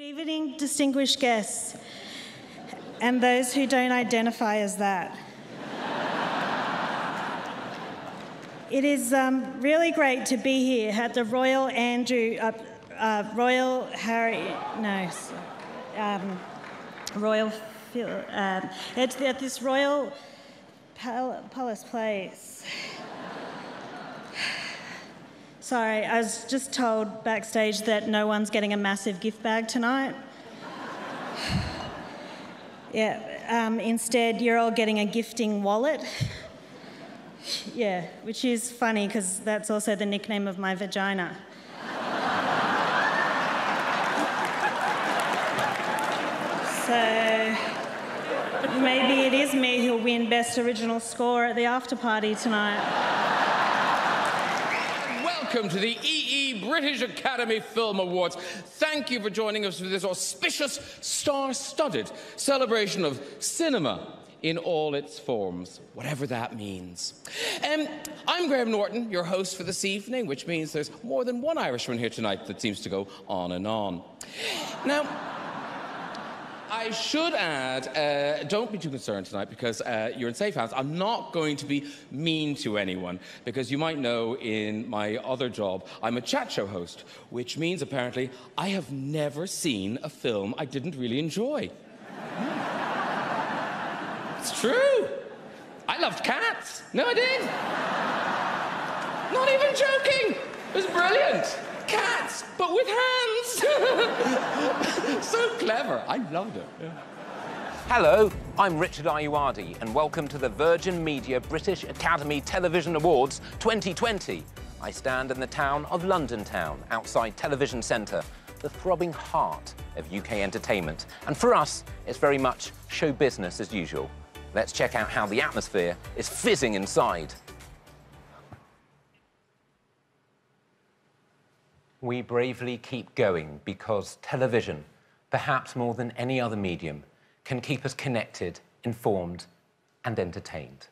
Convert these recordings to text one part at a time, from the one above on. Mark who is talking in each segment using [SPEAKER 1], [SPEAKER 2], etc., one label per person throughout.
[SPEAKER 1] Good evening, distinguished guests, and those who don't identify as that. It is really great to be here at the Royal at this Royal Palace place. Sorry, I was just told backstage that no one's getting a massive gift bag tonight. Yeah, instead you're all getting a gifting wallet. Yeah, which is funny because that's also the nickname of my vagina. So maybe it is me who'll win Best Original Score at the after party tonight.
[SPEAKER 2] Welcome to the EE British Academy Film Awards. Thank you for joining us for this auspicious, star-studded celebration of cinema in all its forms, whatever that means. I'm Graham Norton, your host for this evening, which means there's more than one Irishman here tonight that seems to go on and on. Now, I should add, don't be too concerned tonight because you're in safe hands. I'm not going to be mean to anyone because you might know in my other job, I'm a chat show host, which means apparently I have never seen a film I didn't really enjoy. It's true. I loved Cats. No, I did. Not even joking. It was brilliant. Cats, but with hands. So clever. I loved it. Yeah.
[SPEAKER 3] Hello, I'm Richard Ayoade, and welcome to the Virgin Media British Academy Television Awards 2020. I stand in the town of London Town, outside Television Centre, the throbbing heart of UK entertainment. And for us, it's very much show business as usual. Let's check out how the atmosphere is fizzing inside. We bravely keep going because television, perhaps more than any other medium, can keep us connected, informed, and entertained.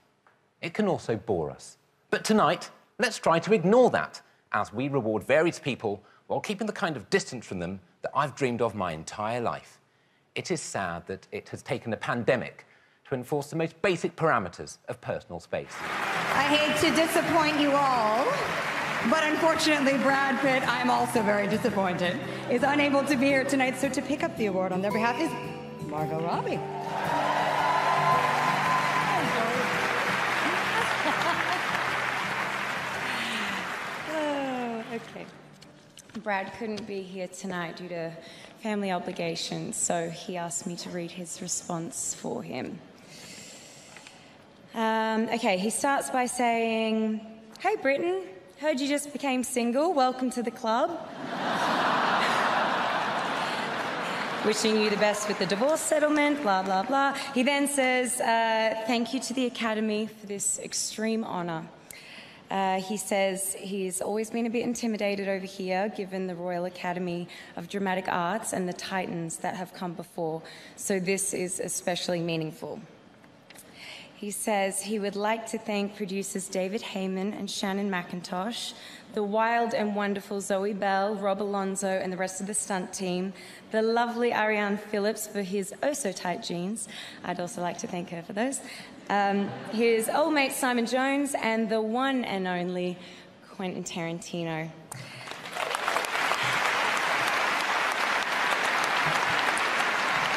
[SPEAKER 3] It can also bore us. But tonight, let's try to ignore that as we reward varied people while keeping the kind of distance from them that I've dreamed of my entire life. It is sad that it has taken a pandemic to enforce the most basic parameters of personal space.
[SPEAKER 4] I hate to disappoint you all, but unfortunately, Brad Pitt, I'm also very disappointed, is unable to be here tonight, so to pick up the award on their behalf is Margot Robbie.
[SPEAKER 5] Oh, okay. Brad couldn't be here tonight due to family obligations, so he asked me to read his response for him. Okay, he starts by saying, "Hey, Britain, heard you just became single. Welcome to the club. Wishing you the best with the divorce settlement, blah, blah, blah." He then says, "Thank you to the Academy for this extreme honour." He says he's always been a bit intimidated over here, given the Royal Academy of Dramatic Arts and the titans that have come before, so this is especially meaningful. He says he would like to thank producers David Heyman and Shannon McIntosh, the wild and wonderful Zoe Bell, Rob Alonso and the rest of the stunt team, the lovely Ariane Phillips for his oh-so-tight jeans. I'd also like to thank her for those. His old mate Simon Jones and the one and only Quentin Tarantino.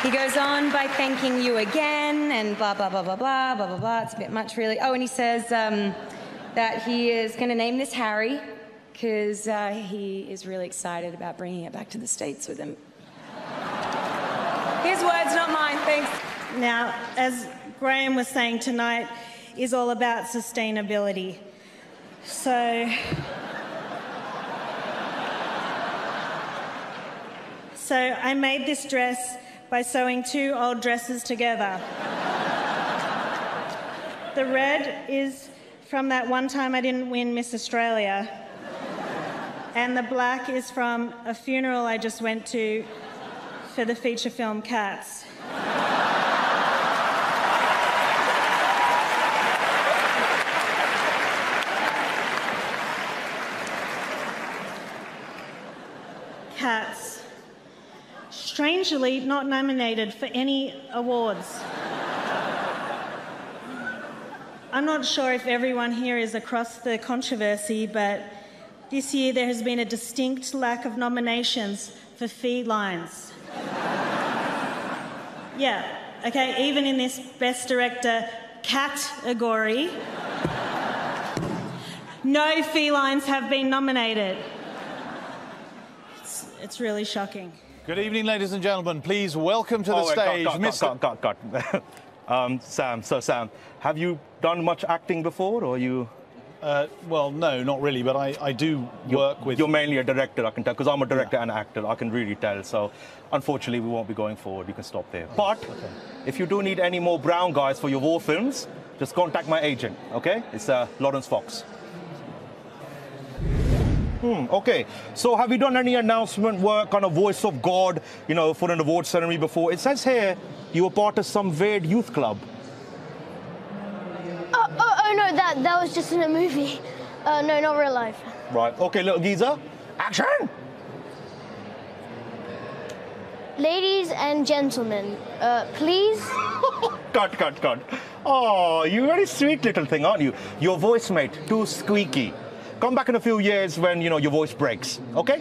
[SPEAKER 5] He goes on by thanking you again and blah, blah, blah, blah, blah, blah, blah, blah. It's a bit much, really. Oh, and he says that he is going to name this Harry because he is really excited about bringing it back to the States with him. His words, not mine. Thanks.
[SPEAKER 1] Now, as Graham was saying, tonight is all about sustainability. So I made this dress by sewing two old dresses together. The red is from that one time I didn't win Miss Australia, and the black is from a funeral I just went to for the feature film Cats. Cats. strangely not nominated for any awards. I'm not sure if everyone here is across the controversy, but this year there has been a distinct lack of nominations for felines. Yeah, okay, even in this Best Director category, no felines have been nominated. It's really shocking.
[SPEAKER 6] Good evening, ladies and gentlemen. Please welcome to the stage, Mr.
[SPEAKER 7] Sam, have you done much acting before, or you?
[SPEAKER 6] Well, no, not really, but I do work with...
[SPEAKER 7] You're mainly a director, I can tell, because I'm a director and actor. I can really tell. So, unfortunately, we won't be going forward. You can stop there. But if you do need any more brown guys for your war films, just contact my agent, okay? It's Lawrence Fox. Okay, so have you done any announcement work on a Voice of God, you know, for an award ceremony before? It says here you were part of some weird youth club.
[SPEAKER 8] Oh no, that was just in a movie. No, not real life.
[SPEAKER 7] Right, okay, little geezer, action!
[SPEAKER 8] Ladies and gentlemen, please.
[SPEAKER 7] Cut. Oh, you're a very sweet little thing, aren't you? Your voice, mate, too squeaky. Come back in a few years when, you know, your voice breaks, okay?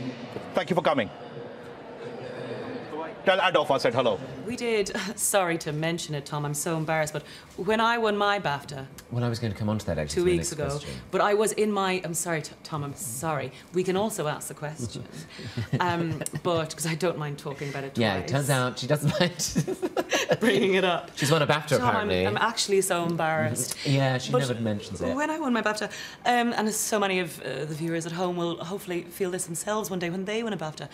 [SPEAKER 7] Thank you for coming. Tell Adolf I said hello.
[SPEAKER 9] We did. Sorry to mention it, Tom. I'm so embarrassed, but when I won my BAFTA...
[SPEAKER 3] Well, I was going to come on to that, actually.
[SPEAKER 9] 2 weeks ago. But I was in my... I'm sorry, Tom, I'm sorry. We can also ask the question. But, because I don't mind talking about it twice.
[SPEAKER 3] Yeah, it turns out she doesn't mind
[SPEAKER 9] bringing it up.
[SPEAKER 3] She's won a BAFTA,
[SPEAKER 9] Tom,
[SPEAKER 3] apparently.
[SPEAKER 9] I'm actually so embarrassed.
[SPEAKER 3] Yeah, she never mentions it.
[SPEAKER 9] When I won my BAFTA, and so many of the viewers at home will hopefully feel this themselves one day when they win a BAFTA,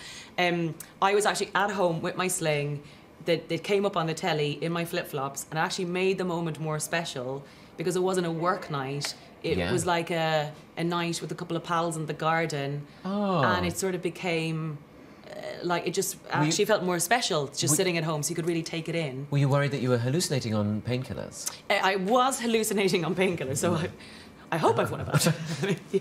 [SPEAKER 9] I was actually at home with my sling. That came up on the telly in my flip-flops, and actually made the moment more special because it wasn't a work night. It was like a night with a couple of pals in the garden, and it sort of became like it just actually felt more special just sitting at home, so you could really take it in.
[SPEAKER 3] Were you worried that you were hallucinating on painkillers?
[SPEAKER 9] I was hallucinating on painkillers, so I hope I've won a BAFTA.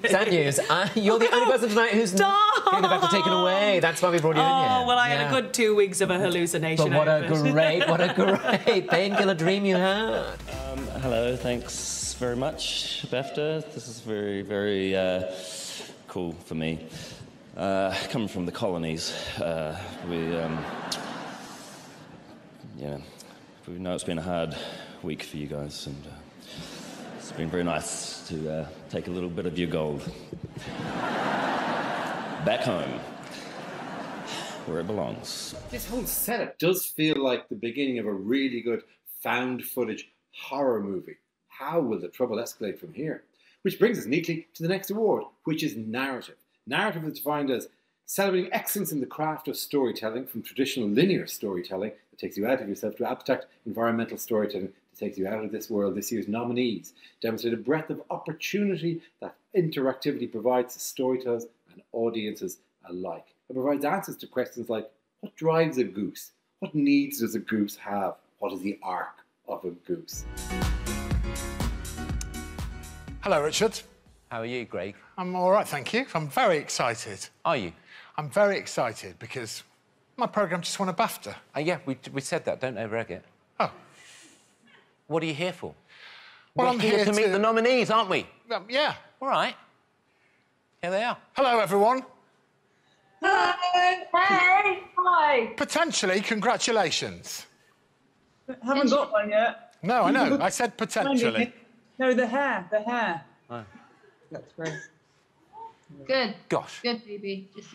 [SPEAKER 3] Sad news. You're the only person tonight who's getting the BAFTA taken away. That's why we brought you in here.
[SPEAKER 9] Oh, well, I had a good 2 weeks of a hallucination.
[SPEAKER 3] But what a great painkiller dream you had.
[SPEAKER 10] Hello, thanks very much, BAFTA. This is very, very cool for me. Coming from the colonies, we know it's been a hard week for you guys, and it's been very nice to take a little bit of your gold back home, where it belongs.
[SPEAKER 11] This whole setup does feel like the beginning of a really good found footage horror movie. How will the trouble escalate from here? Which brings us neatly to the next award, which is narrative. Narrative is defined as celebrating excellence in the craft of storytelling, from traditional linear storytelling that takes you out of yourself to abstract environmental storytelling that takes you out of this world. This year's nominees demonstrate a breadth of opportunity that interactivity provides to storytellers and audiences alike. It provides answers to questions like, what drives a goose? What needs does a goose have? What is the arc of a goose?
[SPEAKER 12] Hello, Richard.
[SPEAKER 3] How are you, Greg?
[SPEAKER 12] I'm all right, thank you. I'm very excited.
[SPEAKER 3] Are you?
[SPEAKER 12] I'm very excited because my programme just won a BAFTA.
[SPEAKER 3] Yeah, we said that. Don't overegg it.
[SPEAKER 12] Oh.
[SPEAKER 3] What are you here for?
[SPEAKER 12] Well,
[SPEAKER 3] We're here to meet the nominees, aren't we?
[SPEAKER 12] Yeah.
[SPEAKER 3] All right. Here they are.
[SPEAKER 12] Hello, everyone.
[SPEAKER 13] Hello. Hey. Hi.
[SPEAKER 12] Potentially, congratulations.
[SPEAKER 13] Haven't got one yet.
[SPEAKER 12] No, I know. I said potentially.
[SPEAKER 13] No, the hair.
[SPEAKER 3] Oh.
[SPEAKER 13] That's great.
[SPEAKER 14] Good.
[SPEAKER 3] Gosh.
[SPEAKER 14] Good, baby. Just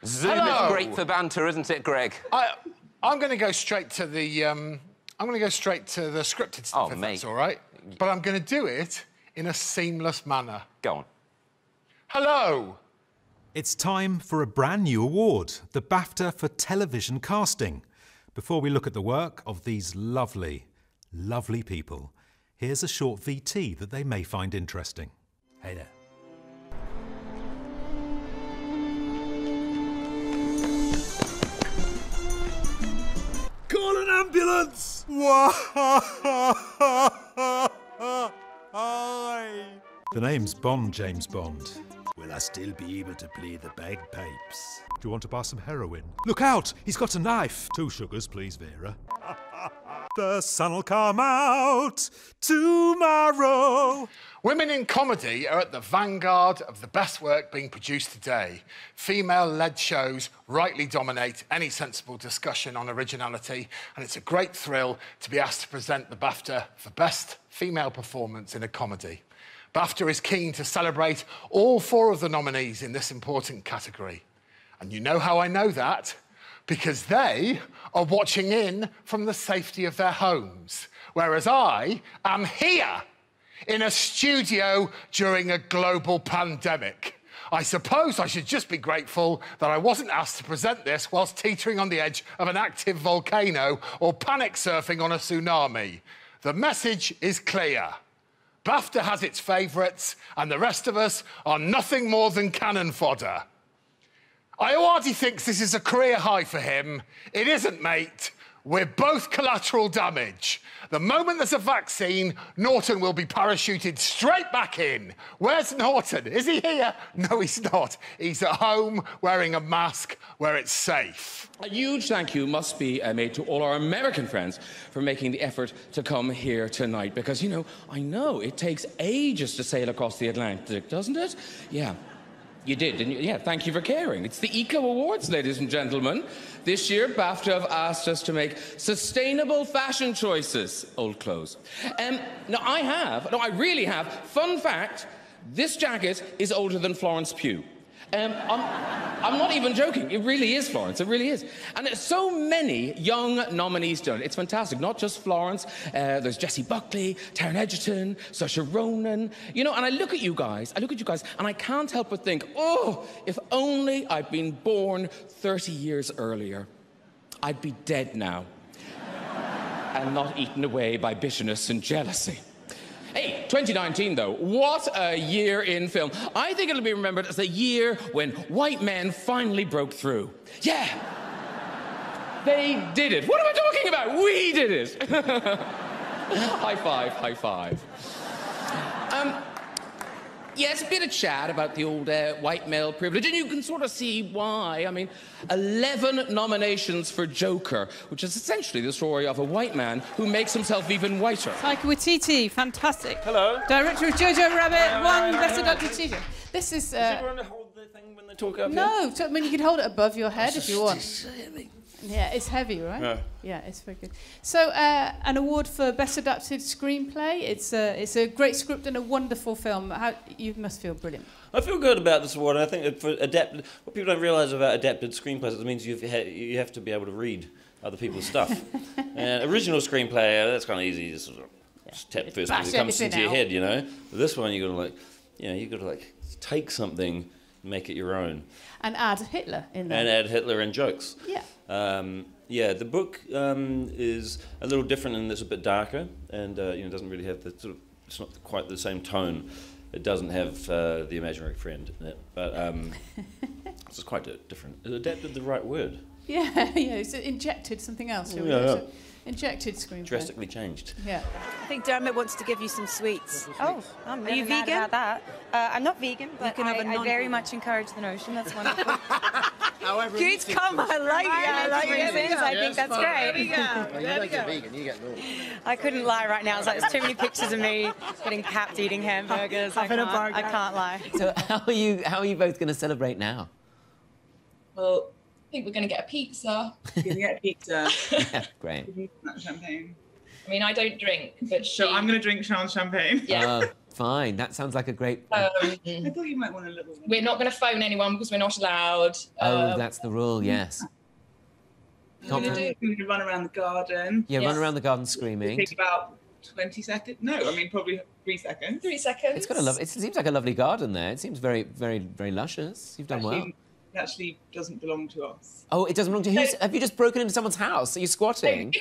[SPEAKER 3] Zoom is great for banter, isn't it, Greg?
[SPEAKER 12] I'm going to go straight to the. I'm going to go straight to the scripted stuff. If that's all right. But I'm going to do it in a seamless manner.
[SPEAKER 3] Go on.
[SPEAKER 15] Hello. It's time for a brand new award, the BAFTA for television casting. Before we look at the work of these lovely, lovely people, here's a short VT that they may find interesting. Hey there.
[SPEAKER 16] Call an ambulance!
[SPEAKER 15] The name's Bond, James Bond.
[SPEAKER 16] Well, I still be able to play the bagpipes?
[SPEAKER 15] Do you want to buy some heroin? Look out! He's got a knife! 2 sugars, please, Vera. The sun'll come out tomorrow.
[SPEAKER 12] Women in comedy are at the vanguard of the best work being produced today. Female-led shows rightly dominate any sensible discussion on originality, and it's a great thrill to be asked to present the BAFTA for Best Female Performance in a Comedy. BAFTA is keen to celebrate all 4 of the nominees in this important category. And you know how I know that? Because they are watching in from the safety of their homes, whereas I am here in a studio during a global pandemic. I suppose I should just be grateful that I wasn't asked to present this whilst teetering on the edge of an active volcano or panic surfing on a tsunami. The message is clear. BAFTA has its favourites, and the rest of us are nothing more than cannon fodder. Ayoade thinks this is a career high for him. It isn't, mate. We're both collateral damage. The moment there's a vaccine, Norton will be parachuted straight back in. Where's Norton? Is he here? No, he's not. He's at home wearing a mask where it's safe.
[SPEAKER 2] A huge thank you must be made to all our American friends for making the effort to come here tonight. Because, you know, I know it takes ages to sail across the Atlantic, doesn't it? Yeah. You did, didn't you? Yeah, thank you for caring. It's the Eco Awards, ladies and gentlemen. This year, BAFTA have asked us to make sustainable fashion choices. Old clothes. Now, I really have. Fun fact, this jacket is older than Florence Pugh. I'm not even joking. It really is Florence. It really is. And there's so many young nominees done. It's fantastic. Not just Florence. There's Jessie Buckley, Taron Egerton, Saoirse Ronan. You know, and I look at you guys, and I can't help but think, oh, if only I'd been born 30 years earlier, I'd be dead now. And not eaten away by bitterness and jealousy. Hey, 2019, though, what a year in film. I think it'll be remembered as the year when white men finally broke through. Yeah, they did it. What am I talking about? We did it. High five, high five. Yes, a bit of chat about the old white male privilege, and you can sort of see why. I mean, 11 nominations for Joker, which is essentially the story of a white man who makes himself even whiter.
[SPEAKER 17] Taika Waititi, fantastic.
[SPEAKER 18] Hello.
[SPEAKER 17] Director of Jojo Rabbit, won Best Adapted TV. This is...
[SPEAKER 18] Does everyone hold the thing when they talk up
[SPEAKER 17] No,
[SPEAKER 18] here?
[SPEAKER 17] I mean, you can hold it above your head if you want. Yeah, it's heavy, right?
[SPEAKER 18] Yeah.
[SPEAKER 17] Yeah, it's very good. So, an award for Best Adapted Screenplay. It's a great script and a wonderful film. You must feel brilliant.
[SPEAKER 18] I feel good about this award. I think for adapted, what people don't realise about adapted screenplays, it means you have to be able to read other people's stuff. And original screenplay, that's kind of easy. Just tap first when it comes into your head, you know. But this one, you got to take something, and make it your own.
[SPEAKER 17] And add Hitler in there.
[SPEAKER 18] And add Hitler and jokes.
[SPEAKER 17] Yeah.
[SPEAKER 18] Yeah, the book is a little different and it's a bit darker, and doesn't really have the sort of. It's not quite the same tone. It doesn't have the imaginary friend in it, but it's quite different. It adapted the right word.
[SPEAKER 17] Yeah, it's injected something else.
[SPEAKER 18] Yeah.
[SPEAKER 17] Injected screenplay.
[SPEAKER 18] Drastically changed.
[SPEAKER 17] Yeah.
[SPEAKER 19] I think Dermot wants to give you some sweets.
[SPEAKER 5] Oh, I'm
[SPEAKER 19] Are you
[SPEAKER 5] never mad
[SPEAKER 19] vegan?
[SPEAKER 5] about that. I'm not vegan, but
[SPEAKER 19] can have a
[SPEAKER 5] I very much encourage the notion. That's wonderful.
[SPEAKER 19] Good come, I like reasons. I think that's great.
[SPEAKER 20] There you go. You like a vegan, you get normal.
[SPEAKER 5] I couldn't lie right now. It's like there's too many pictures of me getting papped eating hamburgers. I can't lie.
[SPEAKER 21] So how are you both going to celebrate now?
[SPEAKER 22] Well, I think we're going to get a pizza.
[SPEAKER 13] We're going to get a pizza.
[SPEAKER 21] Yeah, great.
[SPEAKER 13] Not champagne.
[SPEAKER 22] I mean, I don't drink, but
[SPEAKER 13] So I'm going to drink Sean's champagne.
[SPEAKER 22] Yeah.
[SPEAKER 21] Fine. That sounds like a great...
[SPEAKER 13] I thought you might want a little one.
[SPEAKER 22] We're not going to phone anyone because we're not allowed.
[SPEAKER 21] That's the rule, yes.
[SPEAKER 13] We're going to run around the garden.
[SPEAKER 21] Yeah, run around the garden screaming.
[SPEAKER 13] It takes about 20 seconds. No, I mean, probably 3 seconds.
[SPEAKER 22] 3 seconds.
[SPEAKER 21] It's got it seems like a lovely garden there. It seems very, very, very luscious. You've done well.
[SPEAKER 13] It actually doesn't belong to us.
[SPEAKER 21] Oh, it doesn't belong to you? Have you just broken into someone's house? Are you squatting?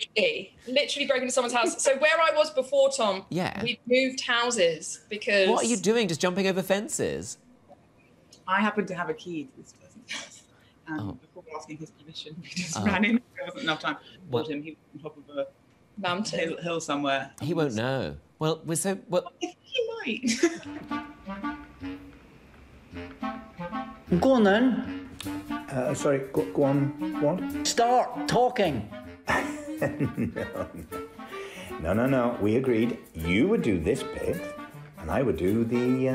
[SPEAKER 22] Literally broken into someone's house. So where I was before, Tom,
[SPEAKER 21] Yeah.
[SPEAKER 22] we moved houses because...
[SPEAKER 21] What are you doing? Just jumping over fences?
[SPEAKER 13] I happen to have a key to this person's house. And before asking his permission, we just ran in. There wasn't enough time. Bought him. He was on top of a
[SPEAKER 22] mountain
[SPEAKER 13] hill somewhere.
[SPEAKER 21] He won't know. Well, we're so... Well...
[SPEAKER 13] He might.
[SPEAKER 1] Go on then.
[SPEAKER 4] Sorry, go on. What?
[SPEAKER 1] Start talking.
[SPEAKER 4] No. We agreed you would do this bit, and I would do the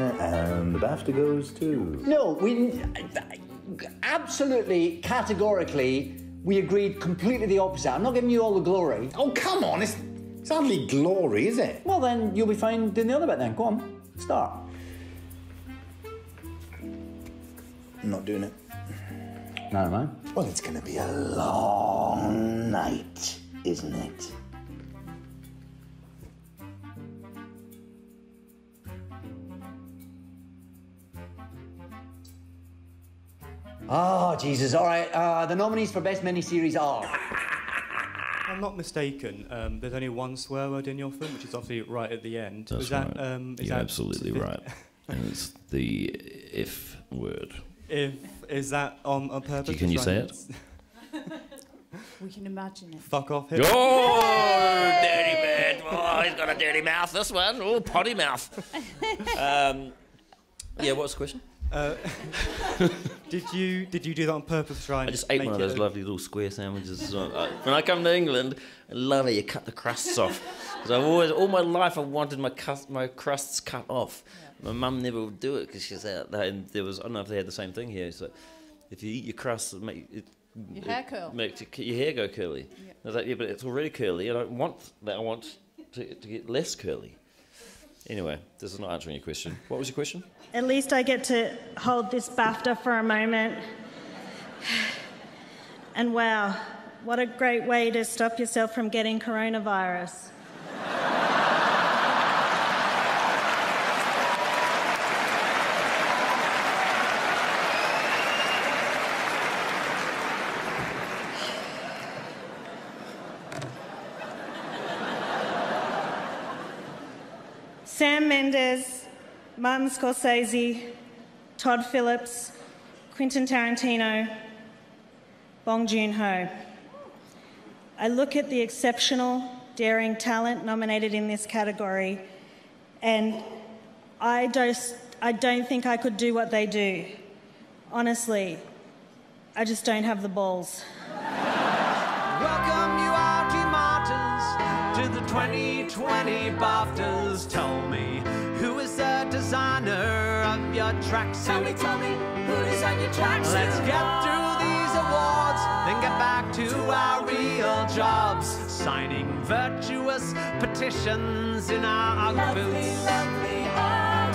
[SPEAKER 4] BAFTA goes to.
[SPEAKER 1] No, we absolutely, categorically, we agreed completely the opposite. I'm not giving you all the glory.
[SPEAKER 4] Oh, come on, it's hardly glory, is it?
[SPEAKER 1] Well, then you'll be fine doing the other bit then. Go on, start.
[SPEAKER 4] I'm not doing it.
[SPEAKER 1] No, man.
[SPEAKER 4] Well, it's going to be a long night, isn't it?
[SPEAKER 1] Oh, Jesus. All right, the nominees for Best Miniseries are...
[SPEAKER 23] If I'm not mistaken, there's only one swear word in your film, which is obviously right at the end.
[SPEAKER 10] That's
[SPEAKER 23] Was that,
[SPEAKER 10] right.
[SPEAKER 23] is
[SPEAKER 10] You're
[SPEAKER 23] that
[SPEAKER 10] absolutely right. And it's the if word.
[SPEAKER 23] Is that on purpose?
[SPEAKER 10] Can you say it?
[SPEAKER 17] We can imagine it.
[SPEAKER 23] Fuck off.
[SPEAKER 10] Oh, dirty man. Oh, he's got a dirty mouth, this one. Oh, potty mouth. Yeah, what's the question?
[SPEAKER 23] Did you do that on purpose to try and
[SPEAKER 10] I just ate one of those lovely little square sandwiches. When I come to England, I love it. You cut the crusts off. Because I've always, all my life, I wanted my crusts cut off. Yeah. My mum never would do it because she's out there. And there was, I don't know if they had the same thing here. So if you eat your crusts, it makes
[SPEAKER 17] your hair curl.
[SPEAKER 10] Makes your hair go curly. Yeah. I was like, yeah, but it's already curly. I don't want that. I want to get less curly. Anyway, this is not answering your question. What was your question?
[SPEAKER 24] At least I get to hold this BAFTA for a moment. And wow, what a great way to stop yourself from getting coronavirus. Sam Mendes, Martin Scorsese, Todd Phillips, Quentin Tarantino, Bong Joon-ho. I look at the exceptional, daring talent nominated in this category, and I don't think I could do what they do. Honestly, I just don't have the balls.
[SPEAKER 25] Welcome you Artie Martins to the 2020 BAFTAs. Tell me, who is the designer of your tracksuit? Tell me, who designed your tracksuit? Let's get through these awards, then get back to our real jobs. Signing virtuous petitions in our boots.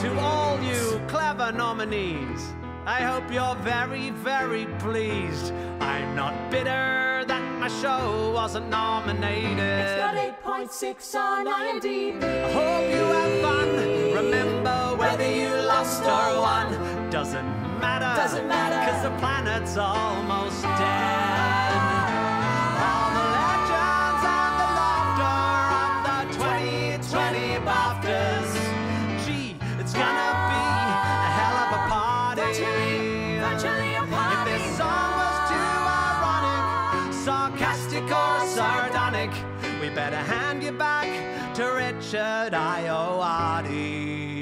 [SPEAKER 25] To all you clever nominees, I hope you're very, very pleased. I'm not bitter that my show wasn't nominated.
[SPEAKER 26] It's got 8.6 on IMDb.
[SPEAKER 25] I hope you have fun. Remember whether you lost or won. Doesn't matter. Doesn't matter. 'Cause the planet's almost dead. All the legends and the laughter of the 2020 BAFTAs. Gee, it's gonna be a hell of a party. Virtually a party. If this song was too ironic, sarcastic or sardonic, we better hand you back to Richard Ayoade.